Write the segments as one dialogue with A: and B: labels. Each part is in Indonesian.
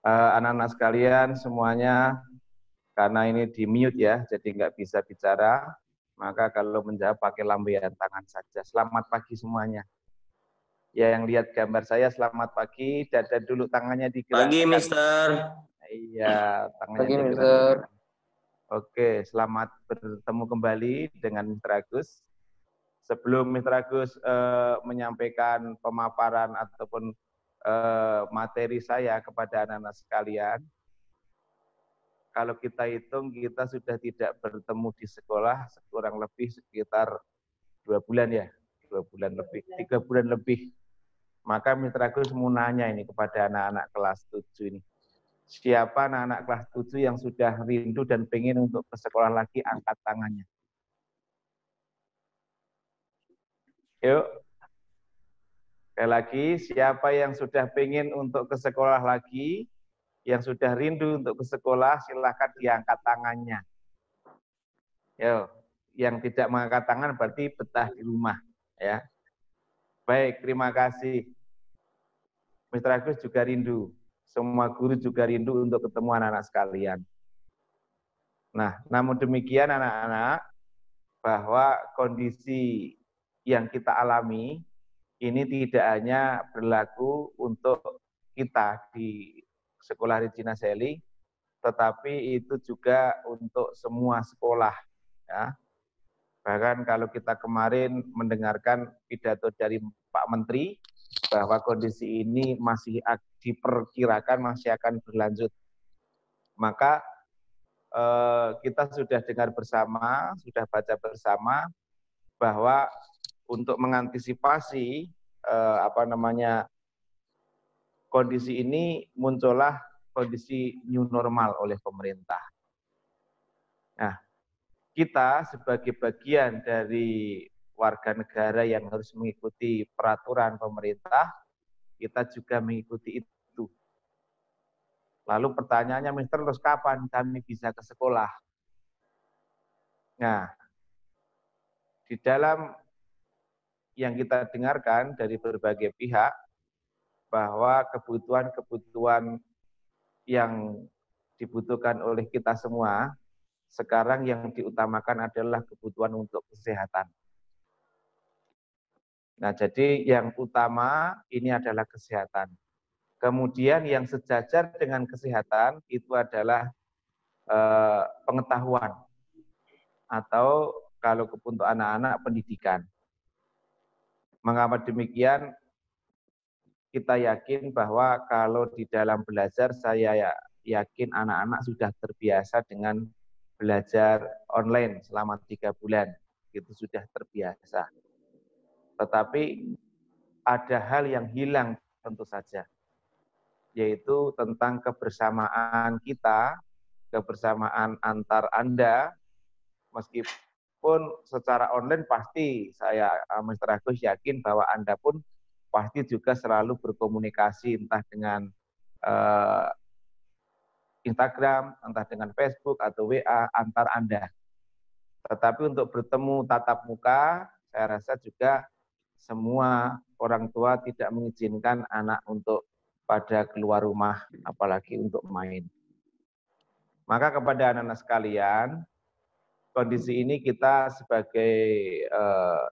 A: Anak-anak sekalian semuanya, karena ini di mute ya, jadi nggak bisa bicara, maka kalau menjawab pakai lambaian tangan saja. Selamat pagi semuanya. Ya, yang lihat gambar saya selamat pagi, dada dulu tangannya
B: Pagi,
A: digerakkan.
B: Mister.
A: Iya, tangannya
C: Pagi, Mister.
A: digerakkan. Oke, selamat bertemu kembali dengan Mr. Agus. Sebelum Mr. Agus menyampaikan pemaparan ataupun materi saya kepada anak-anak sekalian, kalau kita hitung kita sudah tidak bertemu di sekolah kurang lebih sekitar 2 bulan ya, 2 bulan lebih, 3 bulan lebih. Maka Mitra Agus mau nanya ini kepada anak-anak kelas 7 ini. Siapa anak-anak kelas 7 yang sudah rindu dan pengen untuk ke sekolah lagi, angkat tangannya. Yuk. Sekali lagi, siapa yang sudah pengen untuk ke sekolah lagi, yang sudah rindu untuk ke sekolah, silahkan diangkat tangannya. Yo, yang tidak mengangkat tangan berarti betah di rumah, ya. Baik, terima kasih. Mr. Agus juga rindu, semua guru juga rindu untuk ketemu anak-anak sekalian. Nah, namun demikian anak-anak, bahwa kondisi yang kita alami ini tidak hanya berlaku untuk kita di Sekolah Regina Coeli, tetapi itu juga untuk semua sekolah, ya. Bahkan kalau kita kemarin mendengarkan pidato dari Pak Menteri bahwa kondisi ini masih diperkirakan masih akan berlanjut, maka kita sudah dengar bersama, sudah baca bersama bahwa untuk mengantisipasi kondisi ini muncullah kondisi new normal oleh pemerintah. Nah, kita sebagai bagian dari warga negara yang harus mengikuti peraturan pemerintah, kita juga mengikuti itu. Lalu pertanyaannya, Mister, terus kapan kami bisa ke sekolah? Nah, di dalam yang kita dengarkan dari berbagai pihak, bahwa kebutuhan-kebutuhan yang dibutuhkan oleh kita semua, sekarang yang diutamakan adalah kebutuhan untuk kesehatan. Nah, jadi yang utama ini adalah kesehatan. Kemudian yang sejajar dengan kesehatan itu adalah pengetahuan, atau kalau untuk anak-anak pendidikan. Mengapa demikian? Kita yakin bahwa kalau di dalam belajar, saya yakin anak-anak sudah terbiasa dengan belajar online selama 3 bulan. Itu sudah terbiasa. Tetapi ada hal yang hilang tentu saja, yaitu tentang kebersamaan kita, kebersamaan antar Anda, meskipun secara online pasti saya, Mr. Agus, yakin bahwa Anda pun pasti juga selalu berkomunikasi entah dengan Instagram, entah dengan Facebook atau WA antar Anda. Tetapi untuk bertemu tatap muka, saya rasa juga semua orang tua tidak mengizinkan anak untuk pada keluar rumah, apalagi untuk main. Maka kepada anak-anak sekalian, kondisi ini kita sebagai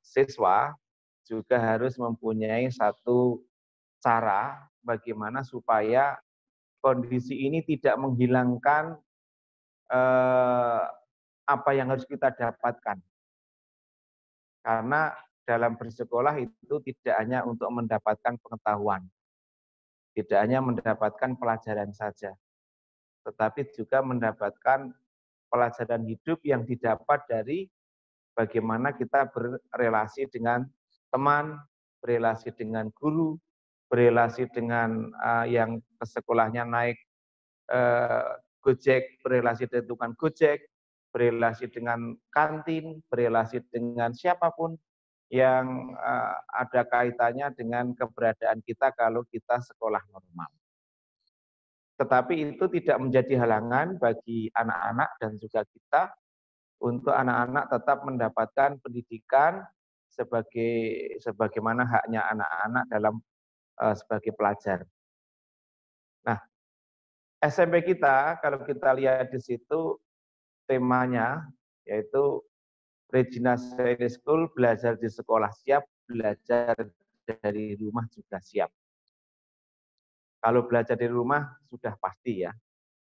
A: siswa juga harus mempunyai satu cara bagaimana supaya kondisi ini tidak menghilangkan apa yang harus kita dapatkan. Karena dalam bersekolah itu tidak hanya untuk mendapatkan pengetahuan, tidak hanya mendapatkan pelajaran saja, tetapi juga mendapatkan pelajaran hidup yang didapat dari bagaimana kita berrelasi dengan teman, berrelasi dengan guru, berrelasi dengan yang ke sekolahnya naik Gojek, berrelasi dengan tukang Gojek, berrelasi dengan kantin, berrelasi dengan siapapun yang ada kaitannya dengan keberadaan kita kalau kita sekolah normal. Tetapi itu tidak menjadi halangan bagi anak-anak dan juga kita untuk anak-anak tetap mendapatkan pendidikan sebagaimana haknya anak-anak dalam sebagai pelajar. Nah, SMP kita, kalau kita lihat di situ temanya yaitu Regina Science School, belajar di sekolah siap, belajar dari rumah juga siap. Kalau belajar dari rumah sudah pasti ya,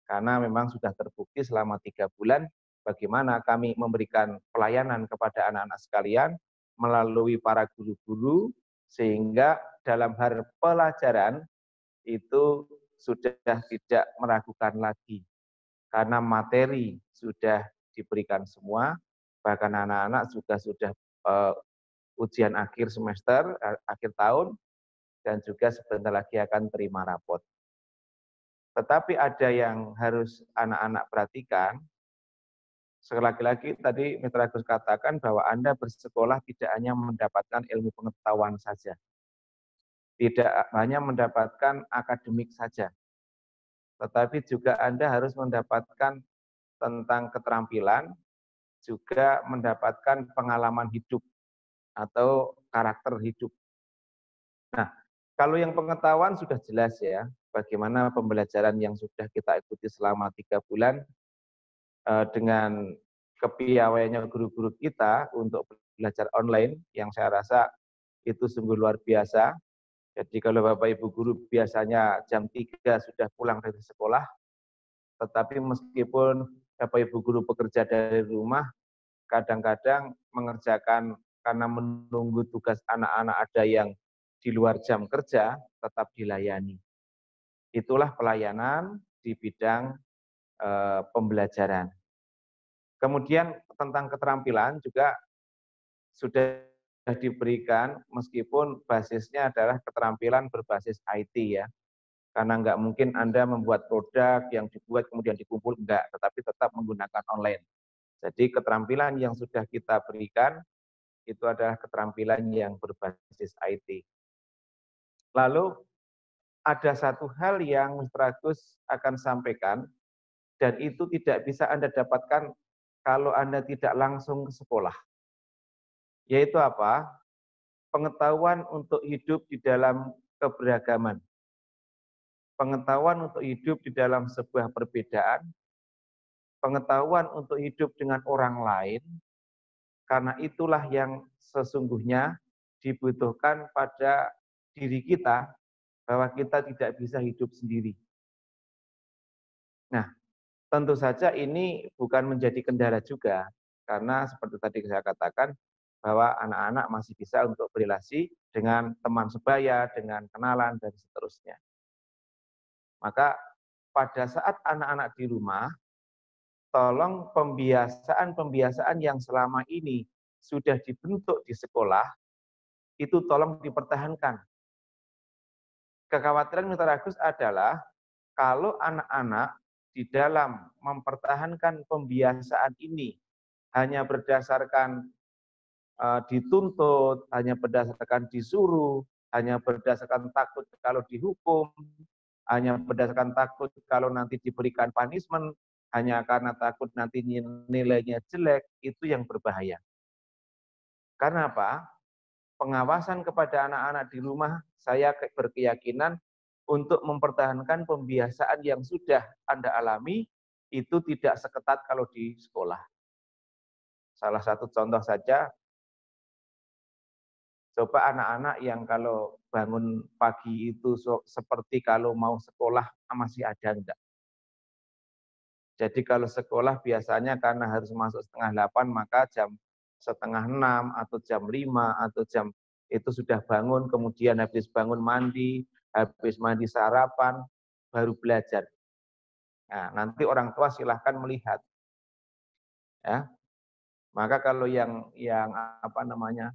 A: karena memang sudah terbukti selama 3 bulan bagaimana kami memberikan pelayanan kepada anak-anak sekalian melalui para guru-guru, sehingga dalam hal pelajaran itu sudah tidak meragukan lagi, karena materi sudah diberikan semua, bahkan anak-anak juga sudah ujian akhir semester, akhir tahun, dan juga sebentar lagi akan terima rapot. Tetapi ada yang harus anak-anak perhatikan, lagi-lagi tadi Mitra Agus katakan bahwa Anda bersekolah tidak hanya mendapatkan ilmu pengetahuan saja, tidak hanya mendapatkan akademik saja, tetapi juga Anda harus mendapatkan tentang keterampilan, juga mendapatkan pengalaman hidup atau karakter hidup. Nah, kalau yang pengetahuan sudah jelas ya, bagaimana pembelajaran yang sudah kita ikuti selama 3 bulan dengan kepiawaiannya guru-guru kita untuk belajar online, yang saya rasa itu sungguh luar biasa. Jadi kalau Bapak Ibu guru biasanya jam 3 sudah pulang dari sekolah, tetapi meskipun Bapak Ibu guru bekerja dari rumah, kadang-kadang mengerjakan karena menunggu tugas anak-anak ada yang di luar jam kerja, tetap dilayani. Itulah pelayanan di bidang pembelajaran. Kemudian tentang keterampilan juga sudah diberikan meskipun basisnya adalah keterampilan berbasis IT ya. Karena nggak mungkin Anda membuat produk yang dibuat kemudian dikumpul, enggak, tetapi tetap menggunakan online. Jadi keterampilan yang sudah kita berikan itu adalah keterampilan yang berbasis IT. Lalu ada satu hal yang Mr. Agus akan sampaikan, dan itu tidak bisa Anda dapatkan kalau Anda tidak langsung ke sekolah. Yaitu apa? Pengetahuan untuk hidup di dalam keberagaman. Pengetahuan untuk hidup di dalam sebuah perbedaan. Pengetahuan untuk hidup dengan orang lain. Karena itulah yang sesungguhnya dibutuhkan pada diri kita, bahwa kita tidak bisa hidup sendiri. Nah, tentu saja ini bukan menjadi kendala juga, karena seperti tadi saya katakan, bahwa anak-anak masih bisa untuk berrelasi dengan teman sebaya, dengan kenalan, dan seterusnya. Maka pada saat anak-anak di rumah, tolong pembiasaan-pembiasaan yang selama ini sudah dibentuk di sekolah, itu tolong dipertahankan. Kekhawatiran Mitra Agus adalah kalau anak-anak di dalam mempertahankan pembiasaan ini hanya berdasarkan dituntut, hanya berdasarkan disuruh, hanya berdasarkan takut kalau dihukum, hanya berdasarkan takut kalau nanti diberikan punishment, hanya karena takut nanti nilainya jelek, itu yang berbahaya. Karena apa? Pengawasan kepada anak-anak di rumah, saya berkeyakinan untuk mempertahankan pembiasaan yang sudah Anda alami, itu tidak seketat kalau di sekolah. Salah satu contoh saja, coba anak-anak yang kalau bangun pagi itu seperti kalau mau sekolah, masih ada enggak? Jadi kalau sekolah biasanya karena harus masuk 7:30, maka jam 5:30 atau jam 5 atau jam itu sudah bangun, kemudian habis bangun mandi, habis mandi sarapan, baru belajar. Nah, nanti orang tua silahkan melihat. Ya. Maka kalau yang apa namanya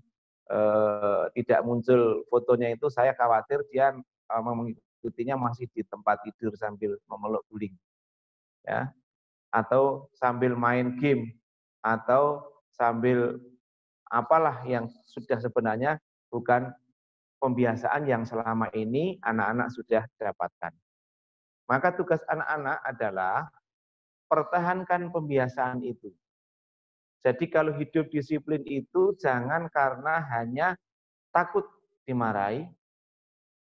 A: tidak muncul fotonya itu, saya khawatir dia mengikutinya masih di tempat tidur sambil memeluk guling. Ya. Atau sambil main game, atau sambil apalah yang sudah sebenarnya bukan pembiasaan yang selama ini anak-anak sudah dapatkan. Maka tugas anak-anak adalah pertahankan pembiasaan itu. Jadi kalau hidup disiplin itu jangan karena hanya takut dimarahi.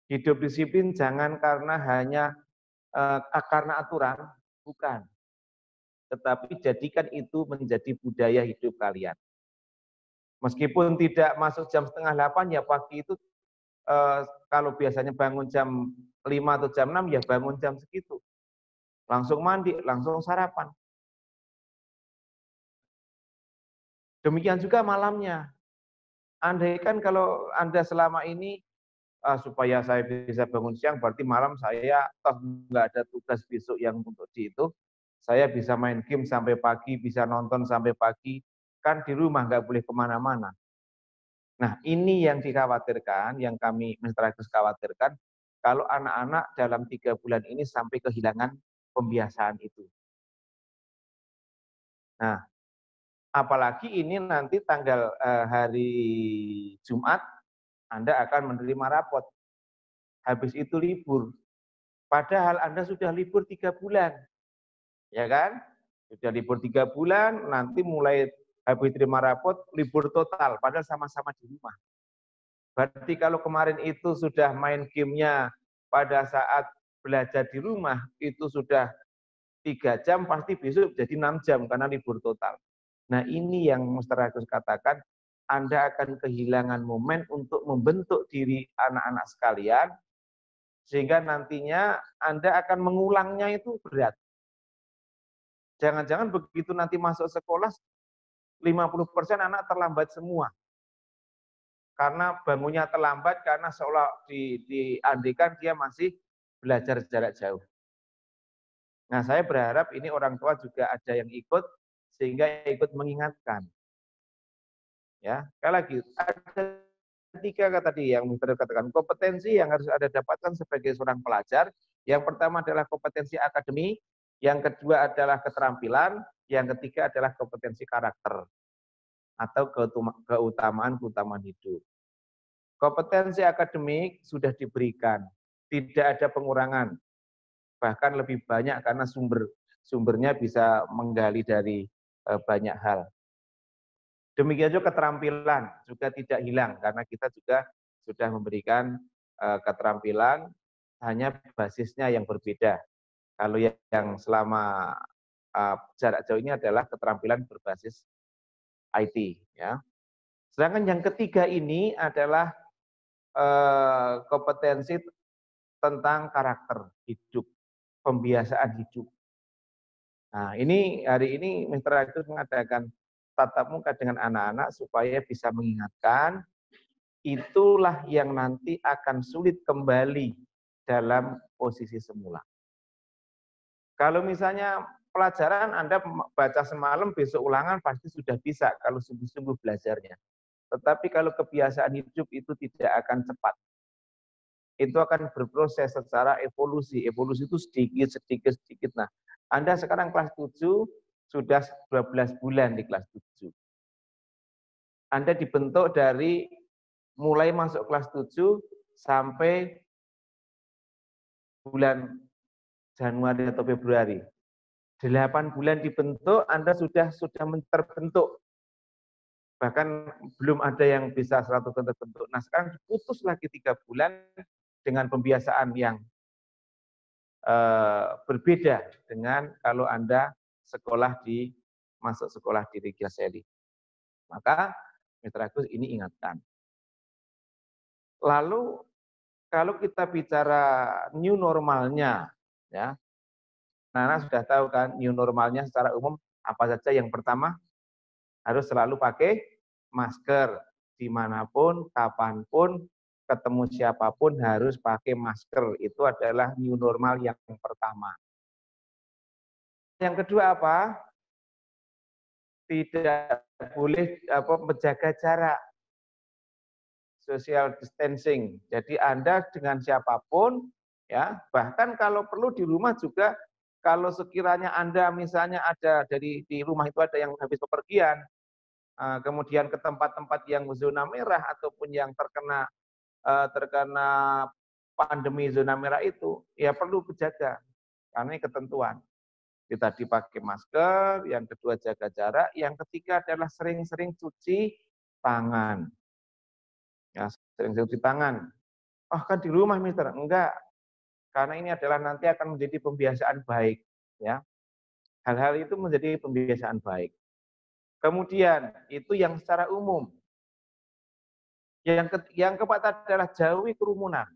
A: Hidup disiplin jangan karena hanya karena aturan, bukan. Tetapi jadikan itu menjadi budaya hidup kalian. Meskipun tidak masuk jam setengah 8, ya pagi itu kalau biasanya bangun jam 5 atau jam 6, ya bangun jam segitu. Langsung mandi, langsung sarapan. Demikian juga malamnya. Andaikan kalau Anda selama ini supaya saya bisa bangun siang, berarti malam saya toh nggak ada tugas besok yang untuk itu, saya bisa main game sampai pagi, bisa nonton sampai pagi, kan di rumah nggak boleh kemana-mana. Nah ini yang dikhawatirkan, yang kami Mr. Agus khawatirkan, kalau anak-anak dalam 3 bulan ini sampai kehilangan pembiasaan itu. Nah, apalagi ini nanti tanggal hari Jumat, Anda akan menerima rapot. Habis itu libur. Padahal Anda sudah libur 3 bulan, ya kan? Sudah libur 3 bulan, nanti mulai habis terima rapot, libur total, padahal sama-sama di rumah. Berarti kalau kemarin itu sudah main gamenya pada saat belajar di rumah, itu sudah 3 jam, pasti besok jadi 6 jam karena libur total. Nah ini yang Mr. Agus katakan, Anda akan kehilangan momen untuk membentuk diri anak-anak sekalian, sehingga nantinya Anda akan mengulangnya itu berat. Jangan-jangan begitu nanti masuk sekolah, 50% anak terlambat semua. Karena bangunnya terlambat, karena seolah diandikan dia masih belajar jarak jauh. Nah saya berharap ini orang tua juga ada yang ikut, sehingga ikut mengingatkan. Ya, sekali lagi, ada 3 tadi yang Mr. katakan, kompetensi yang harus Anda dapatkan sebagai seorang pelajar. Yang pertama adalah kompetensi akademik, yang kedua adalah keterampilan, yang ketiga adalah kompetensi karakter atau keutamaan hidup. Kompetensi akademik sudah diberikan, tidak ada pengurangan, bahkan lebih banyak karena sumbernya bisa menggali dari banyak hal. Demikian juga keterampilan juga tidak hilang karena kita juga sudah memberikan keterampilan, hanya basisnya yang berbeda. Kalau yang selama jarak jauh ini adalah keterampilan berbasis IT, ya. Sedangkan yang ketiga ini adalah kompetensi tentang karakter hidup, pembiasaan hidup. Nah, ini hari ini Mr. Agus mengadakan tatap muka dengan anak-anak supaya bisa mengingatkan, itulah yang nanti akan sulit kembali dalam posisi semula. Kalau misalnya pelajaran Anda baca semalam, besok ulangan pasti sudah bisa kalau sungguh-sungguh belajarnya. Tetapi kalau kebiasaan hidup itu tidak akan cepat. Itu akan berproses secara evolusi. Evolusi itu sedikit. Nah, Anda sekarang kelas 7, sudah 12 bulan di kelas 7. Anda dibentuk dari mulai masuk kelas 7 sampai bulan Januari atau Februari. 8 bulan dibentuk, Anda sudah terbentuk. Bahkan belum ada yang bisa 100% terbentuk. Nah, sekarang diputus lagi 3 bulan dengan pembiasaan yang berbeda dengan kalau Anda masuk sekolah di Regia Seli. Maka Mitra Agus ini ingatkan. Lalu kalau kita bicara new normalnya, ya, Nana sudah tahu kan new normalnya secara umum apa saja. Yang pertama harus selalu pakai masker dimanapun, kapanpun, ketemu siapapun harus pakai masker. Itu adalah new normal yang pertama. Yang kedua apa? Tidak boleh menjaga jarak, social distancing. Jadi Anda dengan siapapun, ya, bahkan kalau perlu di rumah juga, kalau sekiranya Anda misalnya ada di rumah itu ada yang habis bepergian, kemudian ke tempat-tempat yang zona merah ataupun yang terkena pandemi zona merah itu, ya perlu dijaga karena ini ketentuan. Kita dipakai masker, yang kedua jaga jarak, yang ketiga adalah sering-sering cuci tangan. Ya, sering cuci tangan. Oh kan di rumah Mister, enggak. Karena ini adalah nanti akan menjadi pembiasaan baik, ya. Hal-hal itu menjadi pembiasaan baik. Kemudian itu yang secara umum. Yang keempat adalah jauhi kerumunan.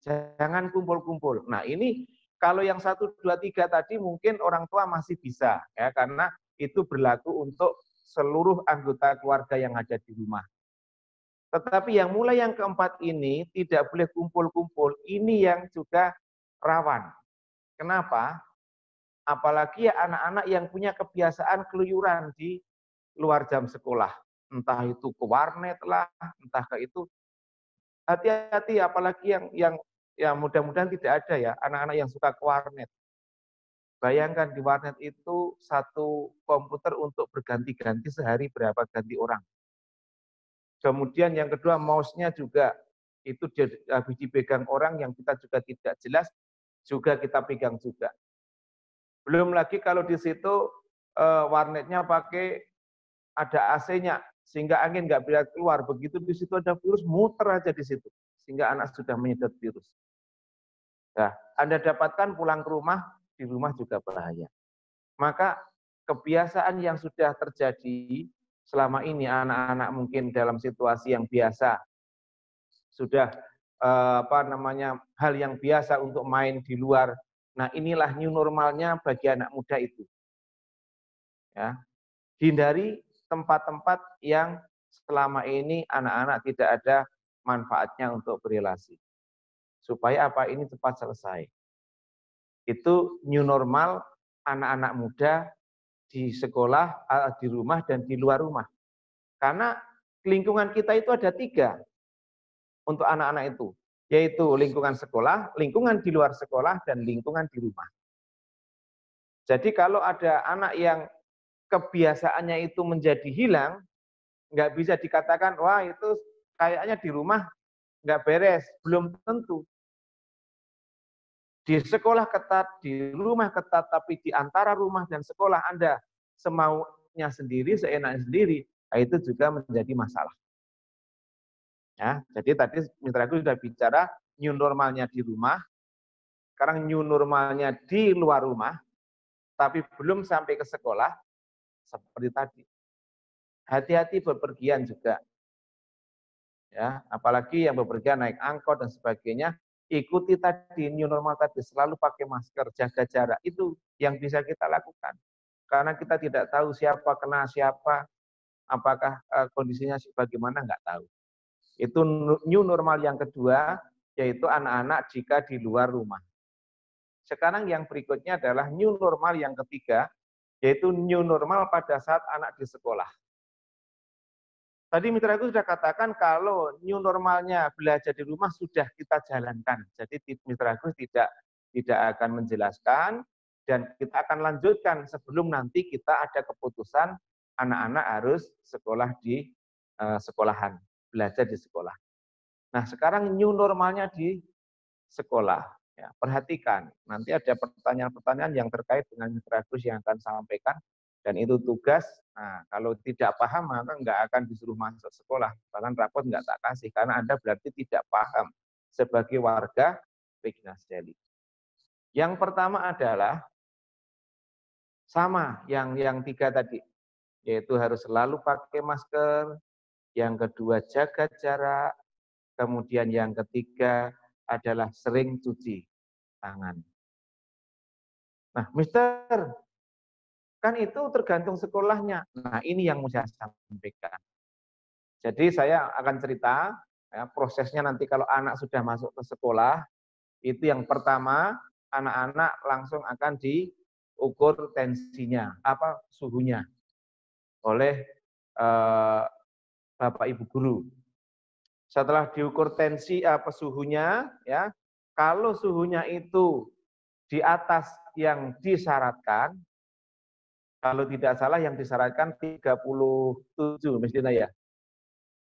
A: Jangan kumpul-kumpul. Nah, ini kalau yang 1, 2, 3 tadi mungkin orang tua masih bisa, ya, karena itu berlaku untuk seluruh anggota keluarga yang ada di rumah. Tetapi yang mulai yang keempat ini tidak boleh kumpul-kumpul. Ini yang juga rawan. Kenapa? Apalagi ya anak-anak yang punya kebiasaan keluyuran di luar jam sekolah. Entah itu ke warnet lah, entah ke itu. Hati-hati apalagi yang ya mudah-mudahan tidak ada ya anak-anak yang suka ke warnet. Bayangkan di warnet itu satu komputer untuk berganti-ganti sehari berapa ganti orang. Kemudian yang kedua mouse-nya juga itu habis dipegang orang yang kita juga tidak jelas juga kita pegang juga. Belum lagi kalau di situ warnetnya pakai ada AC-nya sehingga angin nggak bisa keluar. Begitu di situ ada virus muter aja di situ sehingga anak sudah menyedot virus. Nah, Anda dapatkan pulang ke rumah, di rumah juga bahaya. Maka kebiasaan yang sudah terjadi selama ini anak-anak mungkin dalam situasi yang biasa sudah hal yang biasa untuk main di luar. Nah, inilah new normalnya bagi anak muda itu. Ya. Hindari tempat-tempat yang selama ini anak-anak tidak ada manfaatnya untuk berrelasi. Supaya apa ini cepat selesai. Itu new normal anak-anak muda di sekolah, di rumah, dan di luar rumah. Karena lingkungan kita itu ada 3 untuk anak-anak itu, yaitu lingkungan sekolah, lingkungan di luar sekolah, dan lingkungan di rumah. Jadi kalau ada anak yang kebiasaannya itu menjadi hilang, nggak bisa dikatakan, wah itu kayaknya di rumah nggak beres, belum tentu. Di sekolah ketat, di rumah ketat, tapi di antara rumah dan sekolah Anda semaunya sendiri, seenaknya sendiri, nah itu juga menjadi masalah. Ya, jadi tadi Mitra Agus sudah bicara new normalnya di rumah, sekarang new normalnya di luar rumah, tapi belum sampai ke sekolah, seperti tadi. Hati-hati bepergian juga. Ya, apalagi yang bepergian naik angkot dan sebagainya, ikuti tadi new normal tadi, selalu pakai masker, jaga jarak. Itu yang bisa kita lakukan. Karena kita tidak tahu siapa kena siapa, apakah kondisinya bagaimana, nggak tahu. Itu new normal yang kedua, yaitu anak-anak jika di luar rumah. Sekarang yang berikutnya adalah new normal yang ketiga, yaitu new normal pada saat anak di sekolah. Tadi Mitra Agus sudah katakan kalau new normalnya belajar di rumah sudah kita jalankan. Jadi Mitra Agus tidak akan menjelaskan dan kita akan lanjutkan sebelum nanti kita ada keputusan anak-anak harus sekolah di sekolahan, belajar di sekolah. Nah, sekarang new normalnya di sekolah. Ya, perhatikan, nanti ada pertanyaan-pertanyaan yang terkait dengan Mitra Agus yang akan saya sampaikan. Dan itu tugas, nah kalau tidak paham maka nggak akan disuruh masuk sekolah. Bahkan rapot nggak tak kasih, karena Anda berarti tidak paham sebagai warga Regina Steli. Yang pertama adalah sama yang 3 tadi, yaitu harus selalu pakai masker, yang kedua jaga jarak, kemudian yang ketiga adalah sering cuci tangan. Nah, Mister, kan itu tergantung sekolahnya. Nah, ini yang mau saya sampaikan. Jadi saya akan cerita ya, prosesnya nanti kalau anak sudah masuk ke sekolah, itu yang pertama anak-anak langsung akan diukur tensinya, suhunya oleh Bapak Ibu guru. Setelah diukur tensi suhunya, ya, kalau suhunya itu di atas yang disyaratkan, kalau tidak salah yang disyaratkan 37 mestinya ya.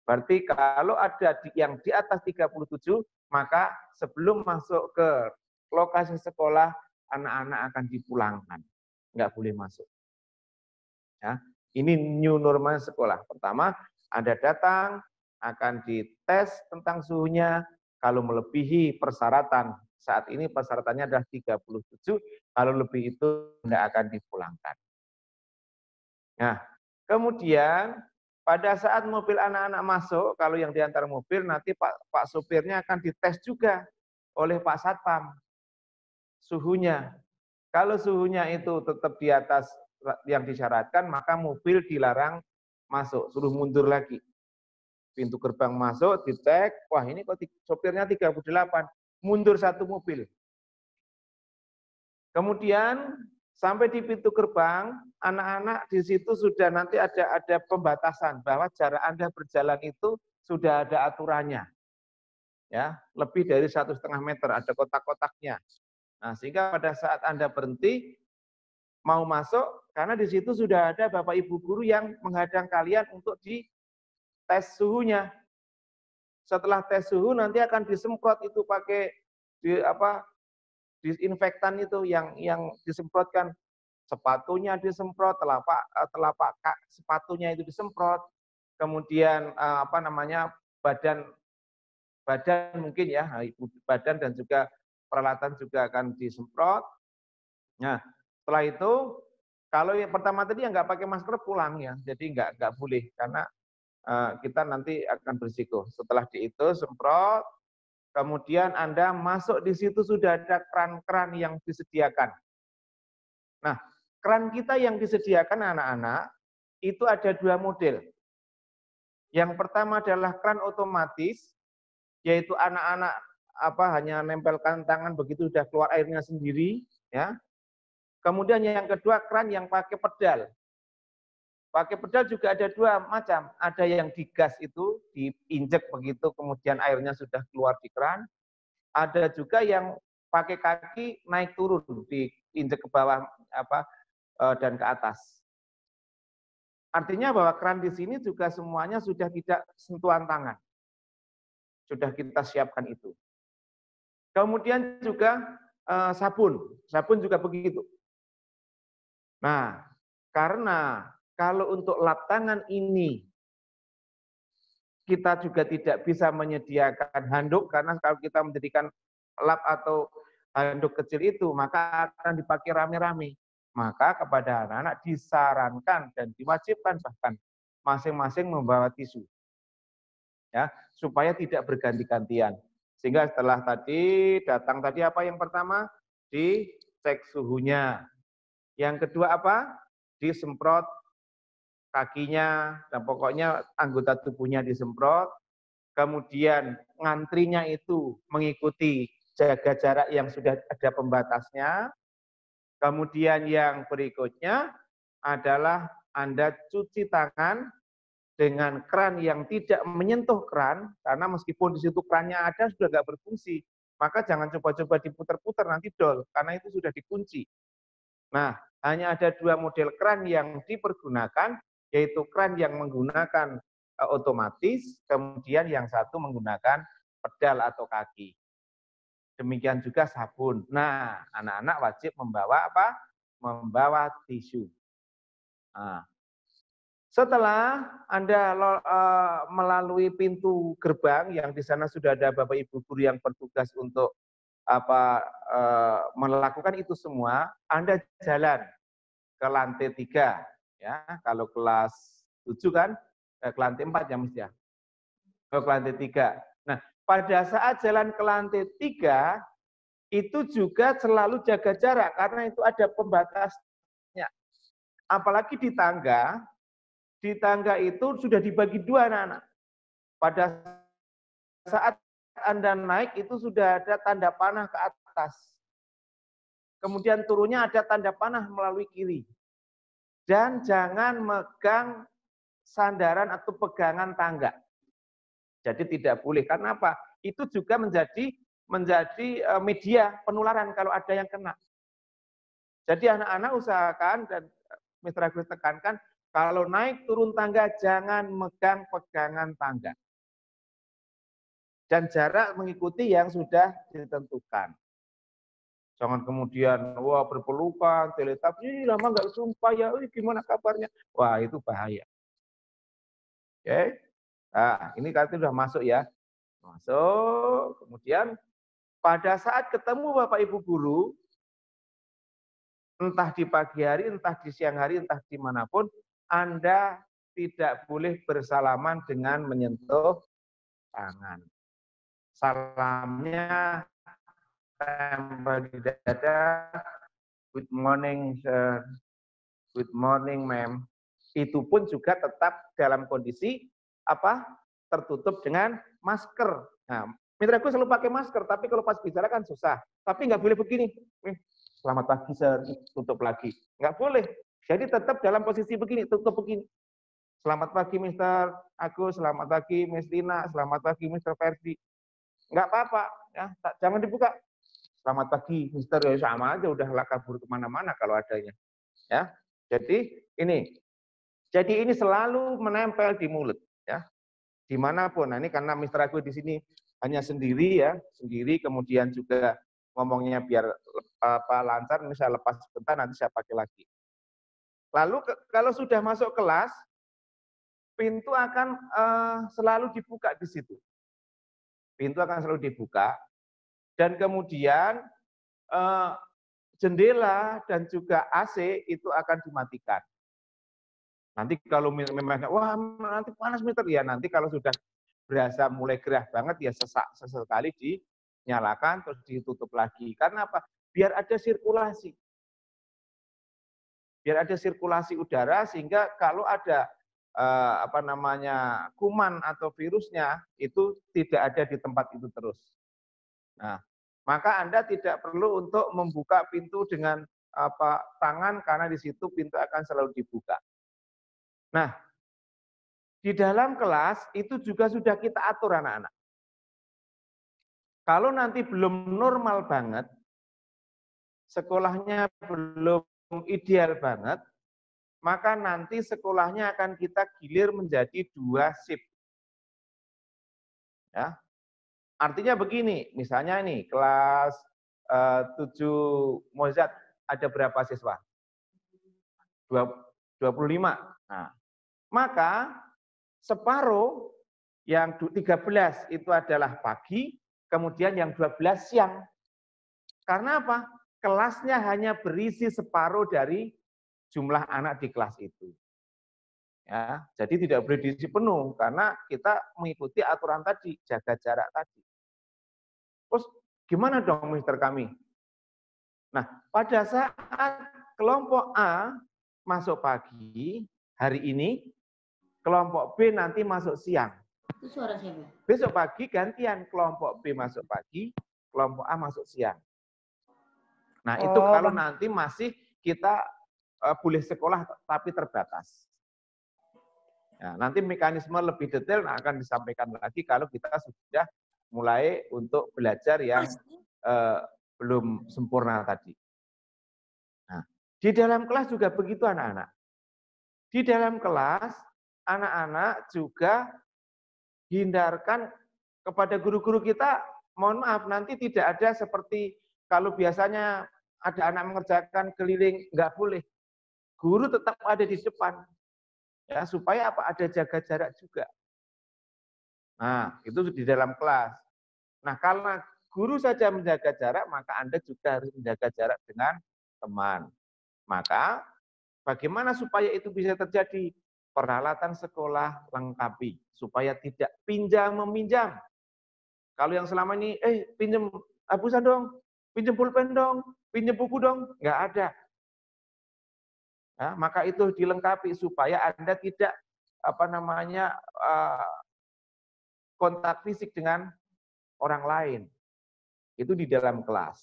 A: Berarti kalau ada yang di atas 37, maka sebelum masuk ke lokasi sekolah, anak-anak akan dipulangkan. Nggak boleh masuk. Ya, ini new normal sekolah. Pertama, Anda datang, akan dites tentang suhunya. Kalau melebihi persyaratan Saat ini persyaratannya adalah 37, kalau lebih itu tidak akan dipulangkan. Nah, kemudian pada saat mobil anak-anak masuk, kalau yang diantar mobil nanti Pak sopirnya akan dites juga oleh Pak Satpam suhunya. Kalau suhunya itu tetap di atas yang disyaratkan, maka mobil dilarang masuk, suruh mundur lagi. Pintu gerbang masuk, dicek, wah ini kok sopirnya 38, mundur satu mobil. Kemudian sampai di pintu gerbang, anak-anak di situ sudah nanti ada pembatasan bahwa jarak Anda berjalan itu sudah ada aturannya. Ya, lebih dari 1,5 meter, ada kotak-kotaknya. Nah, sehingga pada saat Anda berhenti mau masuk, karena di situ sudah ada Bapak Ibu guru yang menghadang kalian untuk dites suhunya. Setelah tes suhu nanti akan disemprot itu pakai disinfektan itu yang disemprotkan, sepatunya disemprot, telapak sepatunya itu disemprot, kemudian badan badan mungkin ya, badan dan juga peralatan juga akan disemprot. Nah, setelah itu kalau yang pertama tadi yang nggak pakai masker pulang ya, jadi nggak boleh karena kita nanti akan berisiko. Setelah itu semprot, kemudian Anda masuk di situ sudah ada keran-keran yang disediakan. Nah, keran kita yang disediakan anak-anak itu ada dua model. Yang pertama adalah keran otomatis, yaitu anak-anak hanya nempelkan tangan begitu sudah keluar airnya sendiri, ya. Kemudian yang kedua keran yang pakai pedal. Pakai pedal juga ada dua macam, ada yang digas itu diinjek begitu kemudian airnya sudah keluar di keran, ada juga yang pakai kaki naik turun diinjek ke bawah dan ke atas. Artinya bahwa keran di sini juga semuanya sudah tidak sentuhan tangan. Sudah kita siapkan itu. Kemudian juga sabun juga begitu. Nah, karena kalau untuk lap tangan ini kita juga tidak bisa menyediakan handuk karena kalau kita menjadikan lap atau handuk kecil itu maka akan dipakai rame-rame. Maka kepada anak-anak disarankan dan diwajibkan bahkan masing-masing membawa tisu. Ya, supaya tidak berganti-gantian. Sehingga setelah datang tadi apa yang pertama? Dicek suhunya. Yang kedua apa? Disemprot kakinya, dan pokoknya anggota tubuhnya disemprot. Kemudian ngantrinya itu mengikuti jaga jarak yang sudah ada pembatasnya. Kemudian yang berikutnya adalah Anda cuci tangan dengan keran yang tidak menyentuh keran, karena meskipun di situ kerannya ada sudah nggak berfungsi, maka jangan coba-coba diputar-putar nanti dol, karena itu sudah dikunci. Nah, hanya ada dua model keran yang dipergunakan, yaitu keran yang menggunakan otomatis, kemudian yang satu menggunakan pedal atau kaki. Demikian juga sabun. Nah, anak-anak wajib membawa apa? Membawa tisu. Nah, setelah Anda melalui pintu gerbang yang di sana sudah ada Bapak Ibu guru yang bertugas untuk melakukan itu semua, Anda jalan ke lantai 3 ya. Kalau kelas 7 kan ke lantai 4 ya Mas ya. Ke lantai 3. Nah, pada saat jalan ke lantai 3 itu juga selalu jaga jarak karena itu ada pembatasnya. Apalagi di tangga itu sudah dibagi dua anak-anak. Pada saat Anda naik itu sudah ada tanda panah ke atas. Kemudian turunnya ada tanda panah melalui kiri. Dan jangan megang sandaran atau pegangan tangga. Jadi tidak boleh. Karena apa? Itu juga menjadi media penularan kalau ada yang kena. Jadi anak-anak usahakan dan Mitra Agus tekankan, kalau naik turun tangga jangan megang pegangan tangga. Dan jarak mengikuti yang sudah ditentukan. Jangan kemudian, wah berpelukan, teletap, lama nggak sumpah ya, gimana kabarnya? Wah itu bahaya. Oke, nah ini kalian sudah masuk ya. Masuk, kemudian pada saat ketemu Bapak Ibu guru, entah di pagi hari, entah di siang hari, entah dimanapun, Anda tidak boleh bersalaman dengan menyentuh tangan. Salamnya tempel di dada, good morning sir, good morning ma'am. Itu pun juga tetap dalam kondisi apa? Tertutup dengan masker. Nah, mitraku selalu pakai masker, tapi kalau pas bicara kan susah. Tapi nggak boleh begini. Selamat pagi sir, tutup lagi. Nggak boleh. Jadi tetap dalam posisi begini, tutup begini. Selamat pagi Mister Agus, selamat pagi Miss Tina, selamat pagi Mister Ferdi. Nggak apa-apa, ya, jangan dibuka. Selamat pagi Mister, ya sama aja udah kabur kemana-mana kalau adanya. Ya, jadi ini selalu menempel di mulut, ya, dimanapun. Nah, ini karena Mister Agus di sini hanya sendiri ya, sendiri, kemudian juga ngomongnya biar lancar, misal lepas sebentar nanti saya pakai lagi. Lalu kalau sudah masuk kelas, pintu akan selalu dibuka di situ. Pintu akan selalu dibuka dan kemudian jendela dan juga AC itu akan dimatikan. Nanti kalau memang wah nanti panas Mister, ya nanti kalau sudah berasa mulai gerah banget ya sesekali dinyalakan terus ditutup lagi. Karena apa? Biar ada sirkulasi. Biar ada sirkulasi udara sehingga kalau ada kuman atau virusnya itu tidak ada di tempat itu terus. Nah, maka Anda tidak perlu untuk membuka pintu dengan tangan karena di situ pintu akan selalu dibuka. Nah, di dalam kelas itu juga sudah kita atur anak-anak. Kalau nanti belum normal banget, sekolahnya belum ideal banget, maka nanti sekolahnya akan kita gilir menjadi 2 shift. Ya. Artinya begini, misalnya nih kelas 7 Mozart ada berapa siswa? 25. Nah, maka separuh yang 13 itu adalah pagi, kemudian yang 12 siang. Karena apa? Kelasnya hanya berisi separuh dari jumlah anak di kelas itu. Ya, jadi tidak boleh diisi penuh karena kita mengikuti aturan tadi, jaga jarak tadi. Terus gimana dong Mister kami? Nah, pada saat kelompok A masuk pagi hari ini, kelompok B nanti masuk siang.
B: Itu suara siapa?
A: Besok pagi gantian, kelompok B masuk pagi, kelompok A masuk siang. Nah, itu kalau nanti masih kita boleh sekolah tapi terbatas. Nah, nanti mekanisme lebih detail akan disampaikan lagi kalau kita sudah mulai untuk belajar yang belum sempurna tadi. Nah, di dalam kelas juga begitu anak-anak. Di dalam kelas, anak-anak juga hindarkan kepada guru-guru kita, mohon maaf, nanti tidak ada seperti kalau biasanya ada anak mengerjakan keliling, nggak boleh. Guru tetap ada di depan. Ya, supaya apa? Ada jaga jarak juga. Nah, itu di dalam kelas. Nah, karena guru saja menjaga jarak, maka Anda juga harus menjaga jarak dengan teman. Maka, bagaimana supaya itu bisa terjadi? Peralatan sekolah lengkapi, supaya tidak pinjam-meminjam. Kalau yang selama ini, pinjam hapusan dong, pinjam pulpen dong, pinjam buku dong, nggak ada. Ya, maka itu dilengkapi supaya Anda tidak kontak fisik dengan orang lain. Itu di dalam kelas.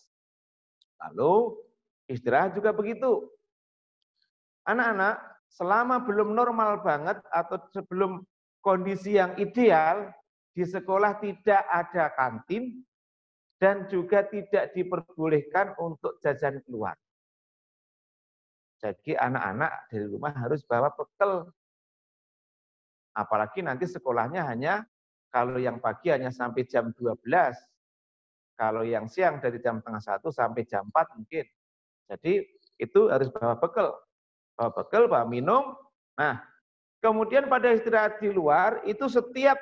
A: Lalu istirahat juga begitu. Anak-anak selama belum normal banget atau sebelum kondisi yang ideal, di sekolah tidak ada kantin dan juga tidak diperbolehkan untuk jajan keluar. Jadi anak-anak dari rumah harus bawa bekal. Apalagi nanti sekolahnya hanya, kalau yang pagi hanya sampai jam 12, kalau yang siang dari jam 12:30 sampai jam 4 mungkin. Jadi itu harus bawa bekal. Bawa bekal, bawa minum. Nah, kemudian pada istirahat di luar, itu setiap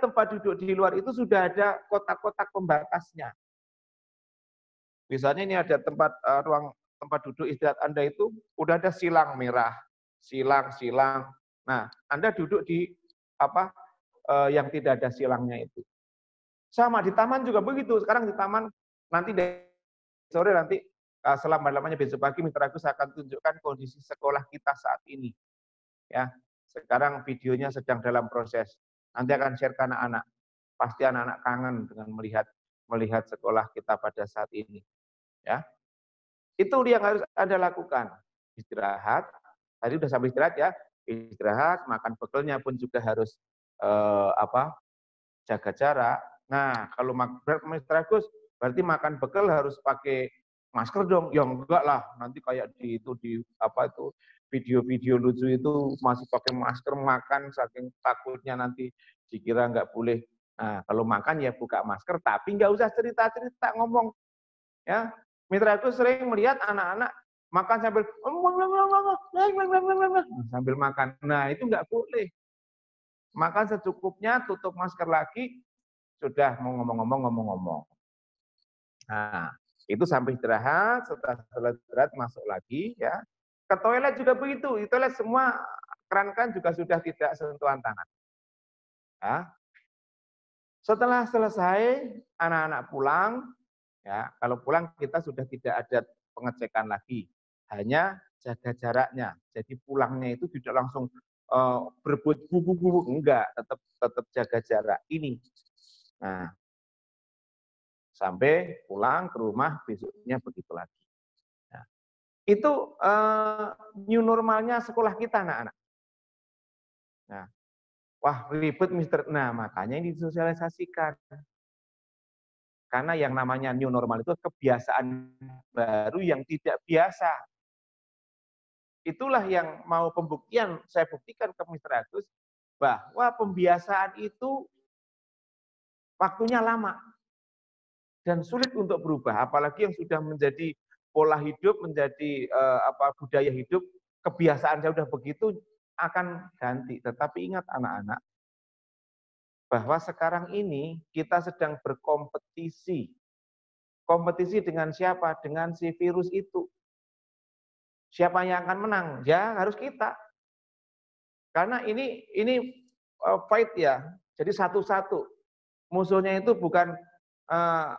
A: tempat duduk di luar itu sudah ada kotak-kotak pembatasnya. Misalnya ini ada tempat ruang tempat duduk istirahat Anda itu udah ada silang merah, silang. Nah, Anda duduk di apa, yang tidak ada silangnya itu. Sama di taman juga begitu, sekarang di taman nanti sore nanti, selambat-lambatnya besok pagi Mitra Agus akan tunjukkan kondisi sekolah kita saat ini, ya. Sekarang videonya sedang dalam proses, nanti akan share ke anak-anak. Pasti anak-anak kangen dengan melihat melihat sekolah kita pada saat ini, ya. Itu yang harus Anda lakukan. Istirahat, tadi udah sampai istirahat ya, istirahat, makan bekelnya pun juga harus, jaga jarak. Nah, kalau Mister Agus, berarti makan bekal harus pakai masker dong? Ya enggak lah, nanti kayak di itu, di apa itu, video-video lucu itu masih pakai masker makan, saking takutnya nanti dikira nggak boleh. Nah, kalau makan ya buka masker, tapi nggak usah cerita-cerita, ngomong. Ya, Mitra itu sering melihat anak-anak makan sambil makan. Nah, itu nggak boleh. Makan secukupnya, tutup masker lagi, sudah mau ngomong-ngomong. Nah, itu sampai istirahat, setelah istirahat masuk lagi ya. Ke toilet juga begitu, di toilet semua keran-keran juga sudah tidak sentuhan tangan. Ya. Setelah selesai, anak-anak pulang, ya, kalau pulang kita sudah tidak ada pengecekan lagi, hanya jaga jaraknya. Jadi pulangnya itu tidak langsung berebut bubu, enggak, tetap jaga jarak. Ini. Nah, sampai pulang ke rumah besoknya begitu lagi. Nah, itu new normalnya sekolah kita anak-anak. Nah, wah ribet Mister. Nah, makanya ini disosialisasikan. Karena yang namanya new normal itu kebiasaan baru yang tidak biasa. Itulah yang mau pembuktian, saya buktikan ke Mister Agus, bahwa pembiasaan itu waktunya lama dan sulit untuk berubah. Apalagi yang sudah menjadi pola hidup, menjadi budaya hidup, kebiasaan saya sudah begitu, akan ganti. Tetapi ingat anak-anak, bahwa sekarang ini kita sedang berkompetisi. Kompetisi dengan siapa? Dengan si virus itu. Siapa yang akan menang? Ya harus kita. Karena ini fight ya. Jadi satu-satu. Musuhnya itu bukan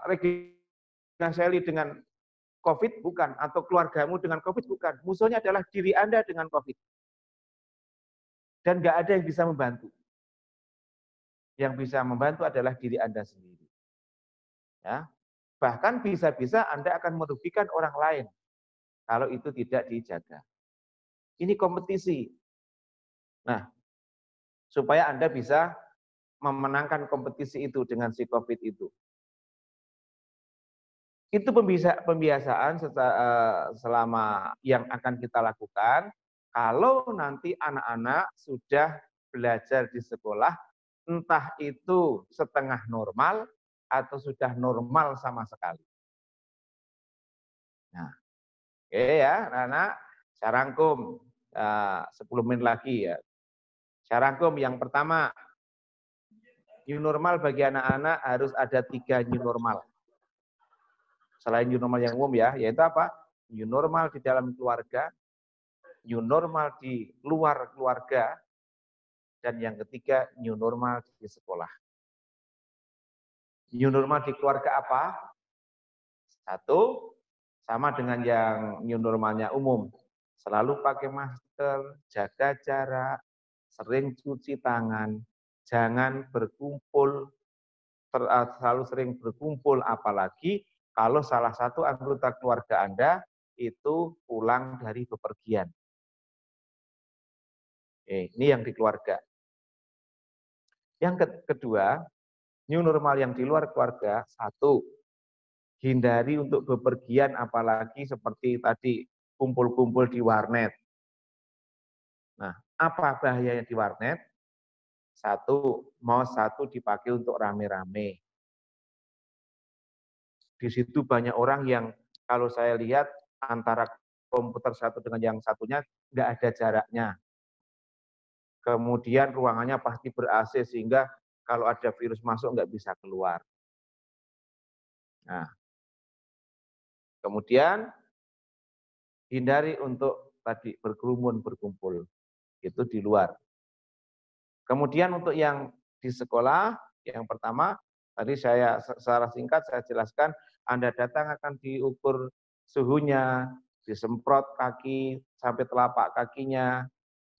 A: Regina Sally dengan COVID, bukan. Atau keluargamu dengan COVID, bukan. Musuhnya adalah diri Anda dengan COVID. Dan nggak ada yang bisa membantu. Yang bisa membantu adalah diri Anda sendiri. Ya. Bahkan bisa-bisa Anda akan merugikan orang lain kalau itu tidak dijaga. Ini kompetisi. Nah, supaya Anda bisa memenangkan kompetisi itu dengan si COVID itu. Itu pembiasaan selama yang akan kita lakukan kalau nanti anak-anak sudah belajar di sekolah, entah itu setengah normal atau sudah normal sama sekali. Nah, oke ya, anak-anak, saya rangkum 10 menit lagi ya. Saya rangkum yang pertama, new normal bagi anak-anak harus ada 3 new normal. Selain new normal yang umum ya, yaitu apa? New normal di dalam keluarga, new normal di luar keluarga, dan yang ketiga new normal di sekolah. New normal di keluarga apa? Satu, sama dengan yang new normalnya umum. Selalu pakai masker, jaga jarak, sering cuci tangan, jangan berkumpul, selalu sering berkumpul, apalagi kalau salah satu anggota keluarga Anda itu pulang dari bepergian. Ini yang di keluarga. Yang kedua, new normal yang di luar keluarga, satu, hindari untuk bepergian apalagi seperti tadi kumpul-kumpul di warnet. Nah, apa bahayanya di warnet? Satu, satu dipakai untuk rame-rame. Di situ banyak orang yang kalau saya lihat antara komputer satu dengan yang satunya nggak ada jaraknya. Kemudian ruangannya pasti ber-AC sehingga kalau ada virus masuk nggak bisa keluar. Nah, Kemudian hindari untuk tadi berkerumun, berkumpul. Itu di luar. Kemudian untuk yang di sekolah, yang pertama tadi saya secara singkat saya jelaskan, Anda datang akan diukur suhunya, disemprot kaki sampai telapak kakinya,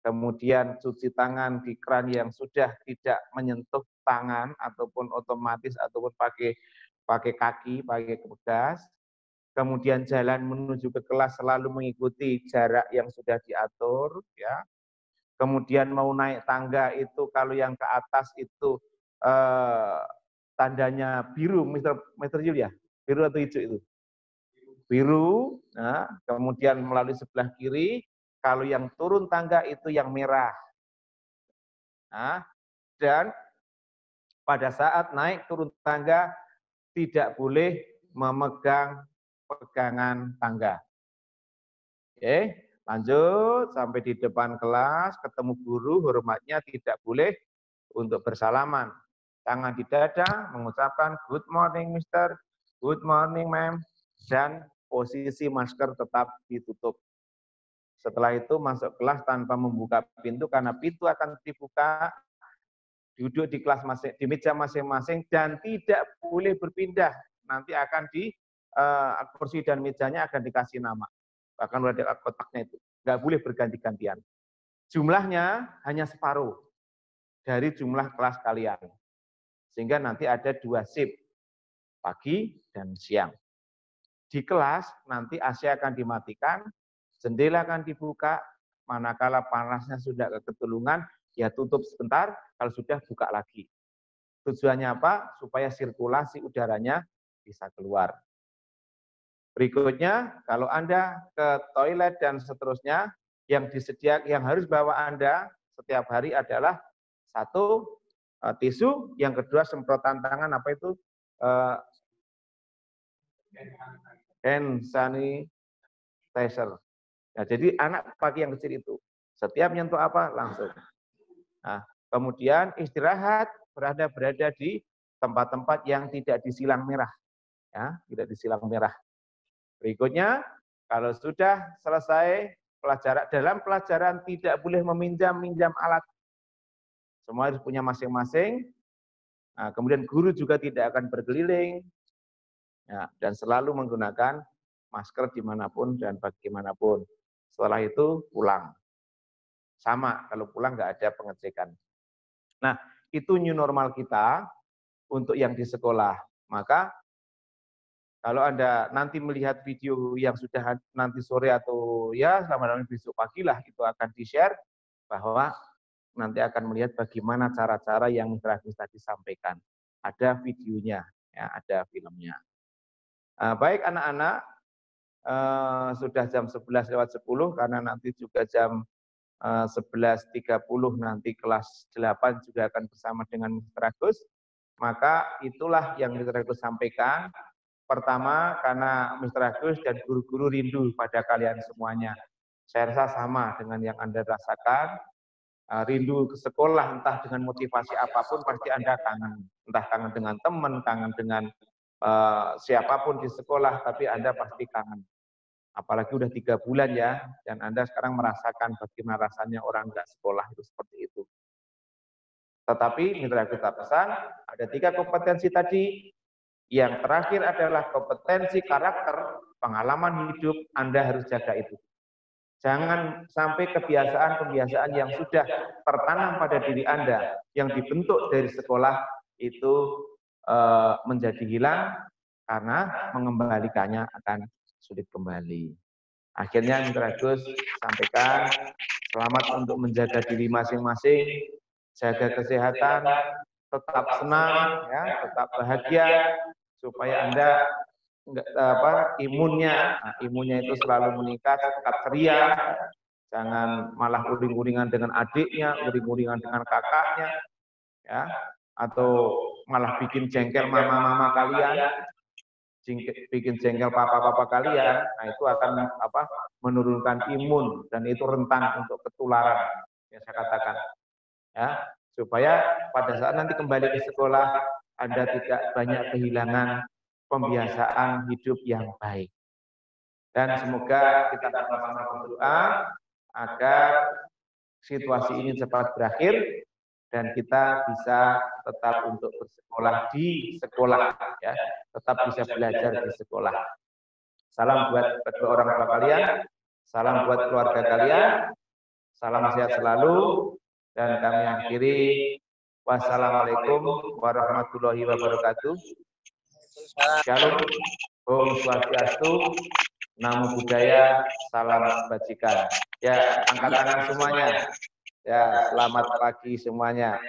A: kemudian cuci tangan di keran yang sudah tidak menyentuh tangan ataupun otomatis ataupun pakai kaki, pakai bekas. Kemudian jalan menuju ke kelas selalu mengikuti jarak yang sudah diatur, ya. Kemudian mau naik tangga itu kalau yang ke atas itu eh, tandanya biru, Mr. Julia, biru atau hijau itu? Biru. Nah, kemudian melalui sebelah kiri, kalau yang turun tangga itu yang merah. Nah, dan pada saat naik turun tangga tidak boleh memegang pegangan tangga. Oke, lanjut sampai di depan kelas, ketemu guru, hormatnya tidak boleh untuk bersalaman. Tangan di dada, mengucapkan good morning Mister, good morning ma'am, dan posisi masker tetap ditutup. Setelah itu masuk kelas tanpa membuka pintu, karena pintu akan dibuka, duduk di kelas di meja masing-masing, dan tidak boleh berpindah. Nanti akan di kursi dan mejanya akan dikasih nama. Bahkan udah ada kotaknya itu. Nggak boleh berganti-gantian. Jumlahnya hanya separuh dari jumlah kelas kalian. Sehingga nanti ada 2 shift, pagi dan siang. Di kelas nanti AC akan dimatikan, jendela akan dibuka, manakala panasnya sudah ketulungan, ya tutup sebentar, kalau sudah buka lagi. Tujuannya apa? Supaya sirkulasi udaranya bisa keluar. Berikutnya, kalau Anda ke toilet dan seterusnya, yang harus bawa Anda setiap hari adalah satu, tisu, yang kedua semprotan tangan, apa itu? Hand sanitizer. Nah, jadi anak pakai yang kecil itu. Setiap nyentuh apa, langsung. Nah, kemudian istirahat, berada di tempat-tempat yang tidak disilang merah. Ya, tidak disilang merah. Berikutnya, kalau sudah selesai pelajaran, dalam pelajaran tidak boleh meminjam alat. Semua harus punya masing-masing. Nah, kemudian guru juga tidak akan berkeliling, ya, dan selalu menggunakan masker dimanapun dan bagaimanapun. Setelah itu pulang. Sama, kalau pulang nggak ada pengecekan. Nah, itu new normal kita untuk yang di sekolah. Maka kalau Anda nanti melihat video yang sudah nanti sore atau ya selama besok pagi lah, itu akan di-share bahwa nanti akan melihat bagaimana cara-cara yang Mr. Agus tadi sampaikan. Ada videonya, ya, ada filmnya. Baik anak-anak, sudah jam 11:10 karena nanti juga jam 11:30 nanti kelas 8 juga akan bersama dengan Mr. Agus. Maka itulah yang Mr. Agus sampaikan. Pertama, karena Mr. Agus dan guru-guru rindu pada kalian semuanya. Saya rasa sama dengan yang Anda rasakan. Rindu ke sekolah, entah dengan motivasi apapun, pasti Anda kangen. Entah kangen dengan teman, kangen dengan siapapun di sekolah, tapi Anda pasti kangen. Apalagi udah 3 bulan ya, dan Anda sekarang merasakan bagaimana rasanya orang nggak sekolah itu seperti itu. Tetapi mitra kita pesan, ada 3 kompetensi tadi. Yang terakhir adalah kompetensi karakter, pengalaman hidup, Anda harus jaga itu. Jangan sampai kebiasaan-kebiasaan yang sudah tertanam pada diri Anda, yang dibentuk dari sekolah, itu menjadi hilang, karena mengembalikannya akan sulit kembali. Akhirnya Mitra Agus sampaikan, selamat untuk menjaga diri masing-masing, jaga kesehatan, tetap senang, ya, tetap bahagia, supaya Anda imunnya itu selalu meningkat, tetap ceria, jangan malah uring-uringan dengan adiknya, uring-uringan dengan kakaknya, ya, atau malah bikin jengkel mama-mama kalian, bikin jengkel papa-papa kalian. Nah, itu akan menurunkan imun, dan itu rentan untuk ketularan, yang saya katakan, ya, supaya pada saat nanti kembali ke sekolah Anda tidak banyak kehilangan pembiasaan hidup yang baik. Dan semoga kita sama-sama berdoa agar situasi ini cepat berakhir dan kita bisa tetap untuk bersekolah di sekolah, ya, tetap bisa belajar di sekolah. Salam buat kedua orang tua kalian, salam buat keluarga kalian, salam sehat selalu, dan kami akhiri. Wassalamualaikum warahmatullahi wabarakatuh. Shalom, Om Swastiastu, Namo Buddhaya, salam kebajikan. Ya, angkat tangan semuanya. Ya, selamat pagi semuanya.